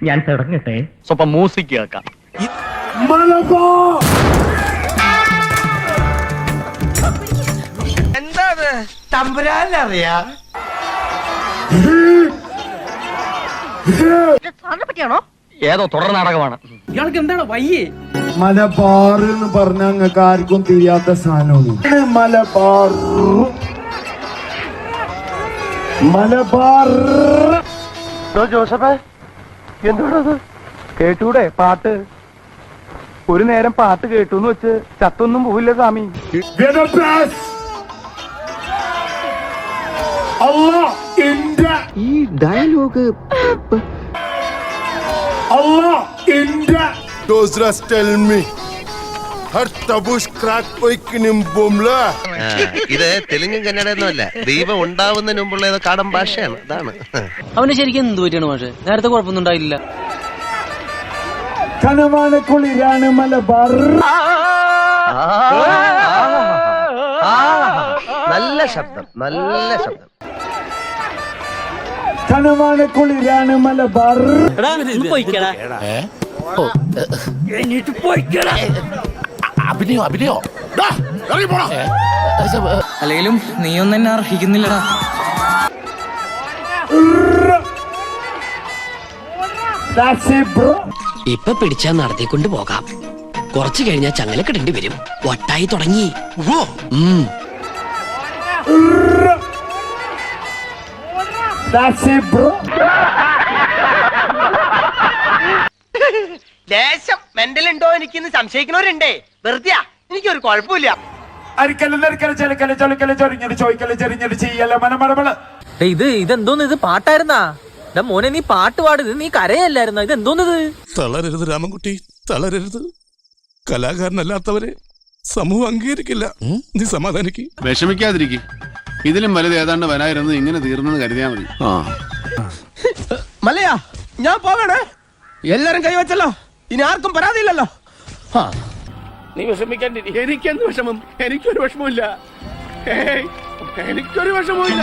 ഞാൻ തുടങ്ങട്ടെ. സ്വപ്പം മ്യൂസിക് കേൾക്കാം. എന്താണ് തമ്പുരാനറിയാ? പറ്റിയാണോ? ഏതോ തുടർ നാടകമാണ്. ഇയാൾക്ക് എന്താണ് വയ്യേ? മലബാർ എന്ന് പറഞ്ഞ അങ്ങക്ക് ആർക്കും തിരിയാത്ത സാധനമാണ് മലബാർ. മലബാർ ജോസഫേ, എന്താണത്? കേട്ടൂടെ പാട്ട്? ഒരു നേരം പാട്ട് കേട്ടൂന്ന് വെച്ച് ചത്തൊന്നും പോവില്ല സ്വാമി. ഈ ഡയലോഗ് ഇത് തെലുങ്കും കന്നഡയൊന്നുമല്ല, ദൈവം ഉണ്ടാവുന്നതിന് മുമ്പുള്ള ഏതോ കാടൻ ഭാഷയാണ്. അതാണ്. അവന് ശരിക്കും എന്ത് പറ്റിയാണ് പക്ഷേ? നേരത്തെ കുഴപ്പമൊന്നും ഉണ്ടായില്ല. കനവാനക്കുളിരാണ് മലബാർ. നല്ല ശബ്ദം, നല്ല ശബ്ദം. കനവാനക്കുളിരാണ് മലബാർ. അഭിനയോ അല്ലെങ്കിലും നീയൊന്നും എന്നെ അർഹിക്കുന്നില്ലടാ. ഇപ്പൊ പിടിച്ചാ നടത്തിക്കൊണ്ട് പോകാം. കുറച്ചു കഴിഞ്ഞാൽ ചങ്ങലക്കിടേണ്ടി വരും. ഒട്ടായി തുടങ്ങി. ലേശം മെന്റൽ ഉണ്ടോ എനിക്കിന്ന് സംശയിക്കുന്നവരുണ്ടേ. വെറുതെ എനിക്കൊരു കുഴപ്പമില്ല. ഇതെന്തോന്ന്? ഇത് പാട്ടായിരുന്നാ? മോനെ, നീ പാട്ട് പാടുന്നത്, നീ കരയല്ലായിരുന്ന? ഇതെന്തോന്നത്? തളരരുത് രാമൻകുട്ടി, തളരരുത്. കലാകാരനല്ലാത്തവരെ സമൂഹം അംഗീകരിക്കില്ല. നീ സമാധാനിക്ക്, വിഷമിക്കാതിരിക്കും. ഇതിലും വലുത് ഏതാണ്ട് വരായിരുന്നു. ഇങ്ങനെ തീർന്നെന്ന് കരുതിയാ മതി. മല്ലയാ, ഞാൻ പോകണേ. എല്ലാരും കൈവച്ചല്ലോ, ഇനി ആർക്കും പരാതിയില്ലല്ലോ. നീ വിഷമിക്കാണ്ടിരി. എനിക്കെന്ത് വിഷമം? എനിക്കൊരു വിഷമമില്ല. എനിക്കൊരു വിഷമമില്ല.